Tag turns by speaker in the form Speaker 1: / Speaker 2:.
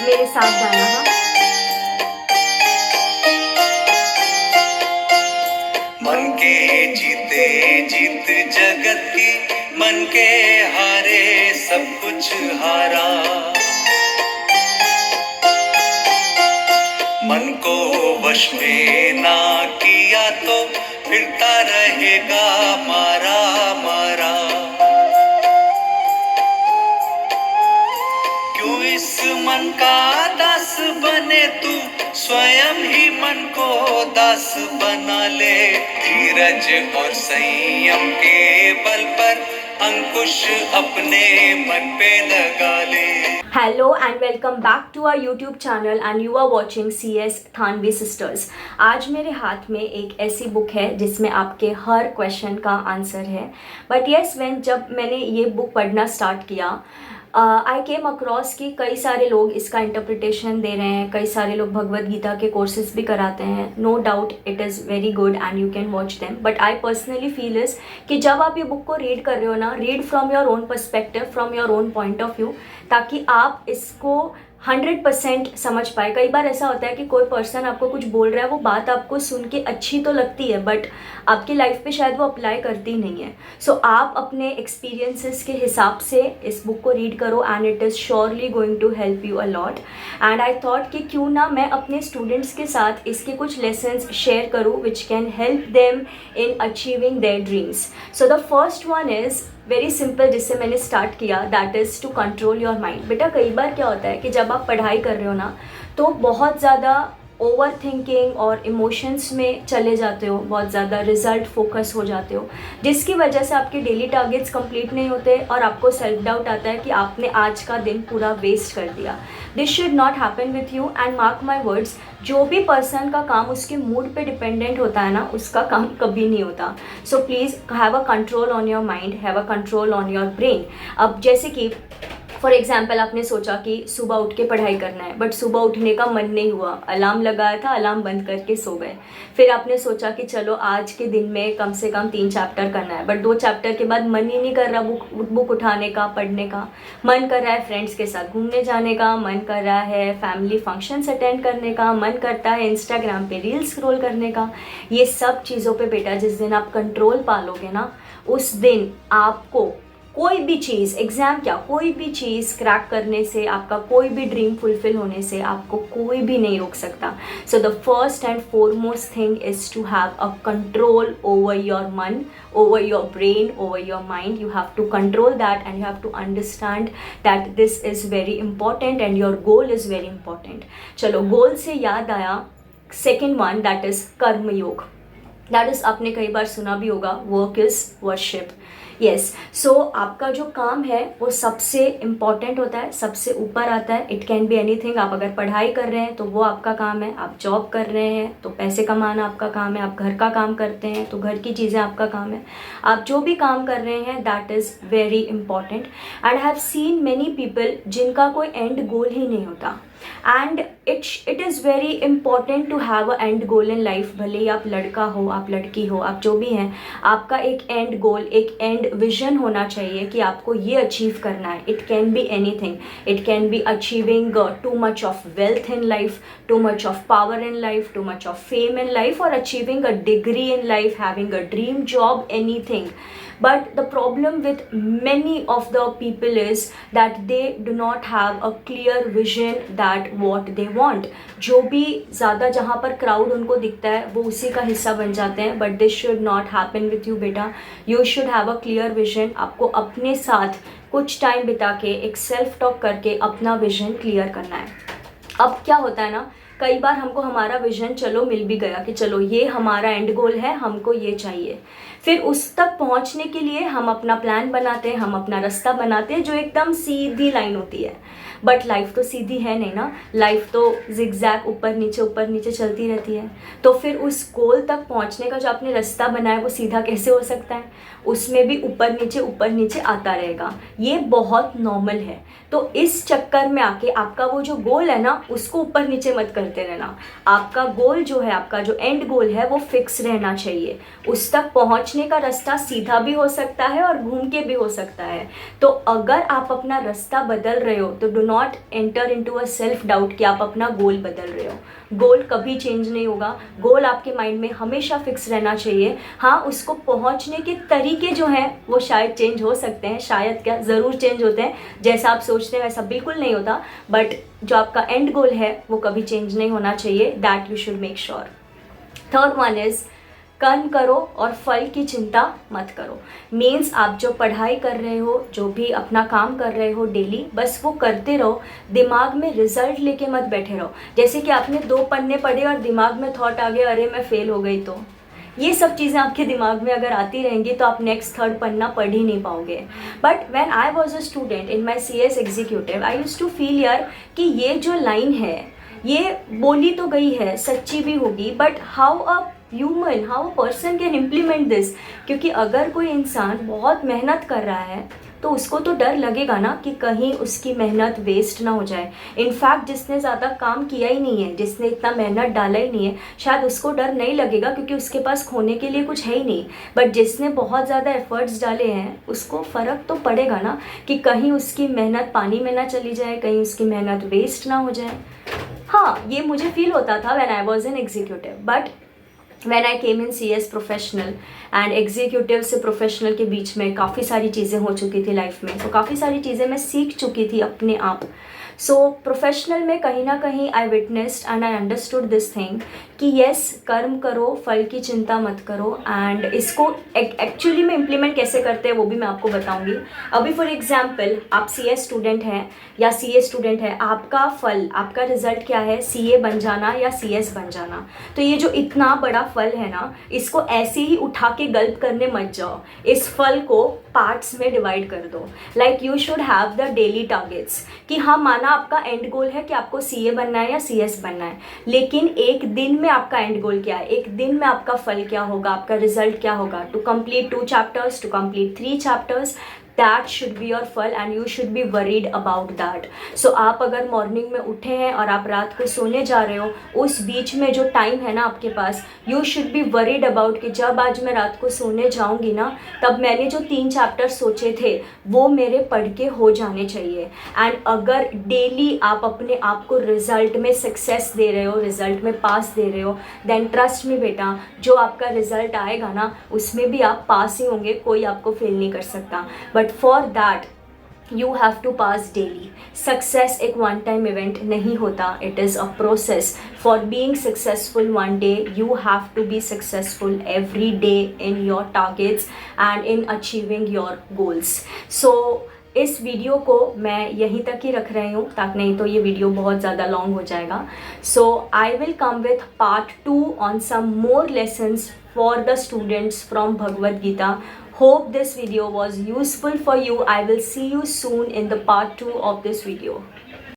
Speaker 1: मेरे साथ गाना। हाँ,
Speaker 2: मन के जीते जीत जगत की, मन के हारे सब कुछ हारा। मन को वश में ना किया तो फिरता रहेगा मारा मारा। क्यों इस मन का दास बने तू, स्वयं ही मन को दास बना ले। धीरज और संयम के बल पर अंकुश अपने मन पे लगा ले।
Speaker 1: Hello and welcome back to our YouTube channel and you are watching CS Thanvi sisters. आज मेरे हाथ में एक ऐसी बुक है जिसमें आपके हर क्वेश्चन का आंसर है। बट येस, जब मैंने ये बुक पढ़ना स्टार्ट किया, आई केम अक्रॉस कि कई सारे लोग इसका इंटरप्रिटेशन दे रहे हैं, कई सारे लोग भगवद गीता के कोर्सेज भी कराते हैं। No doubt it is very good and you can watch them, but I personally feel is कि जब आप ये बुक को रीड कर रहे हो ना, read from your own perspective, from your own point of view, ताकि आप इसको 100% समझ पाए। कई बार ऐसा होता है कि कोई पर्सन आपको कुछ बोल रहा है, वो बात आपको सुन के अच्छी तो लगती है बट आपकी लाइफ पे शायद वो अप्लाई करती नहीं है। सो आप अपने एक्सपीरियंसेस के हिसाब से इस बुक को रीड करो and it is surely going to help you a lot. And I thought कि क्यों ना मैं अपने स्टूडेंट्स के साथ इसके कुछ लेसन्स शेयर करूँ which can help them in achieving their dreams. So the first one is very simple, जिससे मैंने स्टार्ट किया, that is to control your mind. बेटा, कई बार क्या होता है कि जब आप पढ़ाई कर रहे हो ना, तो बहुत ज़्यादा ओवर थिंकिंग और इमोशंस में चले जाते हो, बहुत ज़्यादा रिजल्ट फोकस हो जाते हो, जिसकी वजह से आपके डेली टारगेट्स कंप्लीट नहीं होते और आपको सेल्फ डाउट आता है कि आपने आज का दिन पूरा वेस्ट कर दिया। This should not happen with you and mark my words, जो भी पर्सन का काम उसके मूड पे डिपेंडेंट होता है ना, उसका काम कभी नहीं होता। So please have a control on your mind, have a control on your brain. अब जैसे कि फॉर एग्जाम्पल आपने सोचा कि सुबह उठ के पढ़ाई करना है, बट सुबह उठने का मन नहीं हुआ, अलार्म लगाया था, अलार्म बंद करके सो गए। फिर आपने सोचा कि चलो आज के दिन में कम से कम 3 चैप्टर करना है, बट 2 चैप्टर के बाद मन ही नहीं कर रहा बुक उठाने का, पढ़ने का। मन कर रहा है फ्रेंड्स के साथ घूमने जाने का, मन कर रहा है फैमिली फंक्शंस अटेंड करने का, मन करता है इंस्टाग्राम पे रील स्क्रॉल करने का। ये सब चीज़ों पे बेटा जिस दिन आप कंट्रोल पालोगे ना, उस दिन आपको कोई भी चीज़, एग्ज़ाम क्या, कोई भी चीज़ क्रैक करने से, आपका कोई भी ड्रीम फुलफिल होने से आपको कोई भी नहीं रोक सकता। So the first and foremost thing is to have a control over your मन, over your brain, over your mind. You have to control that and you have to understand that this is very important and your goal is very important. चलो, गोल से याद आया second one, that is कर्म योग। That is आपने कई बार सुना भी होगा, वर्क इज़ वर्शिप। यस, सो आपका जो काम है वो सबसे इम्पॉर्टेंट होता है, सबसे ऊपर आता है। It can be anything. आप अगर पढ़ाई कर रहे हैं तो वो आपका काम है, आप जॉब कर रहे हैं तो पैसे कमाना आपका काम है, आप घर का काम करते हैं तो घर की चीज़ें आपका काम है। आप जो भी काम कर रहे हैं that is very important. And I have seen many people जिनका कोई एंड गोल ही नहीं होता। And it is very important to have a end goal in life. भले ही आप लड़का हो, आप लड़की हो, आप जो भी हैं, आपका एक एंड गोल, एक एंड विजन होना चाहिए कि आपको ये अचीव करना है। It can be anything. It can be achieving too much of wealth in life, too much of power in life, too much of fame in life, or achieving a degree in life, having a dream job, anything. But the problem with many of the people is that they do not have a clear vision that what they want. जो भी ज़्यादा जहाँ पर crowd उनको दिखता है वो उसी का हिस्सा बन जाते हैं, but this should not happen with you बेटा। You should have a clear vision। आपको अपने साथ कुछ टाइम बिता के एक सेल्फ टॉक करके अपना विजन क्लियर करना है। अब क्या होता है ना, कई बार हमको हमारा विजन चलो मिल भी गया कि चलो ये हमारा एंड गोल है, हमको ये चाहिए। फिर उस तक पहुंचने के लिए हम अपना प्लान बनाते हैं, हम अपना रास्ता बनाते हैं जो एकदम सीधी लाइन होती है। बट लाइफ तो सीधी है नहीं ना, लाइफ तो जिगजैग ऊपर नीचे चलती रहती है। तो फिर उस गोल तक पहुंचने का जो आपने रास्ता बनाया वो सीधा कैसे हो सकता है? उसमें भी ऊपर नीचे आता रहेगा। ये बहुत नॉर्मल है। तो इस चक्कर में आके आपका वो जो गोल है ना, उसको ऊपर नीचे मत कर करते रहना। आपका गोल जो है, आपका जो एंड गोल है वो फिक्स रहना चाहिए। उस तक पहुंचने का रास्ता सीधा भी हो सकता है और घूम के भी हो सकता है। तो अगर आप अपना रास्ता बदल रहे हो तो do not enter into a self doubt कि आप अपना गोल बदल रहे हो। गोल कभी चेंज नहीं होगा, गोल आपके माइंड में हमेशा फिक्स रहना चाहिए। हाँ, उसको पहुंचने के तरीके जो हैं वो शायद चेंज हो सकते हैं, शायद क्या ज़रूर चेंज होते हैं। जैसा आप सोचते हैं वैसा बिल्कुल नहीं होता, बट जो आपका एंड गोल है वो कभी चेंज नहीं होना चाहिए। That you should make sure. Third one is कर्म करो और फल की चिंता मत करो। मीन्स आप जो पढ़ाई कर रहे हो, जो भी अपना काम कर रहे हो डेली, बस वो करते रहो। दिमाग में रिजल्ट लेके मत बैठे रहो। जैसे कि आपने 2 पन्ने पढ़े और दिमाग में थॉट आ गया अरे मैं फेल हो गई, तो ये सब चीज़ें आपके दिमाग में अगर आती रहेंगी तो आप नेक्स्ट 3rd पन्ना पढ़ ही नहीं पाओगे। But when I was a student in my CS executive, I used to feel यार कि ये जो लाइन है ये बोली तो गई है, सच्ची भी होगी, but how a human, how a person can implement this. क्योंकि अगर कोई इंसान बहुत मेहनत कर रहा है तो उसको तो डर लगेगा ना कि कहीं उसकी मेहनत वेस्ट ना हो जाए। इनफैक्ट जिसने ज़्यादा काम किया ही नहीं है, जिसने इतना मेहनत डाला ही नहीं है, शायद उसको डर नहीं लगेगा क्योंकि उसके पास खोने के लिए कुछ है ही नहीं। बट जिसने बहुत ज़्यादा एफर्ट्स डाले हैं उसको फ़र्क तो पड़ेगा ना कि कहीं उसकी मेहनत पानी में ना चली जाए, कहीं उसकी मेहनत वेस्ट ना हो जाए। हाँ, ये मुझे फील होता था when I was an executive, but when I came in CS professional and executive से प्रोफेशनल के बीच में काफ़ी सारी चीज़ें हो चुकी थी लाइफ में, तो काफ़ी सारी चीज़ें मैं सीख चुकी थी अपने आप। सो प्रोफेशनल में कहीं ना कहीं आई witnessed and I understood this thing कि येस, कर्म करो, फल की चिंता मत करो। एंड इसको एक्चुअली में इम्प्लीमेंट कैसे करते हैं वो भी मैं आपको बताऊंगी। अभी फॉर एग्जांपल आप CS स्टूडेंट हैं या CA स्टूडेंट है, आपका फल, आपका रिजल्ट क्या है? CA बन जाना या CS बन जाना। तो ये जो इतना बड़ा फल है ना, इसको ऐसे ही उठा के गल्प करने मत जाओ। इस फल को पार्ट्स में डिवाइड कर दो। Like you should have the daily targets कि हाँ, माना आपका एंड गोल है कि आपको CA बनना है या CS बनना है, लेकिन एक दिन में आपका एंड गोल क्या है, एक दिन में आपका फल क्या होगा, आपका रिजल्ट क्या होगा? To complete 2 chapters, to complete 3 chapters, that should be your फल and you should be worried about that. So आप अगर मॉर्निंग में उठे हैं और आप रात को सोने जा रहे हो, उस बीच में जो टाइम है ना आपके पास, you should be worried about कि जब आज मैं रात को सोने जाऊंगी ना, तब मैंने जो 3 चैप्टर सोचे थे वो मेरे पढ़ के हो जाने चाहिए। एंड अगर डेली आप अपने आप को रिजल्ट में सक्सेस दे रहे हो, रिजल्ट में पास दे रहे हो, देन ट्रस्ट मी बेटा, जो आपका रिजल्ट आएगा ना उसमें भी आप पास ही होंगे, कोई आपको फेल नहीं कर सकता। But for that you have to pass daily. Success एक वन टाइम इवेंट नहीं होता, it is a process. For being successful one day you have to be successful every day in your targets and in achieving your goals. So इस वीडियो को मैं यहीं तक ही रख रही हूँ, ताकि नहीं तो ये वीडियो बहुत ज़्यादा लॉन्ग हो जाएगा। So I will come with part 2 on some more lessons for the students from Bhagavad Gita. Hope this video was useful for you. I will see you soon in the part 2 of this video.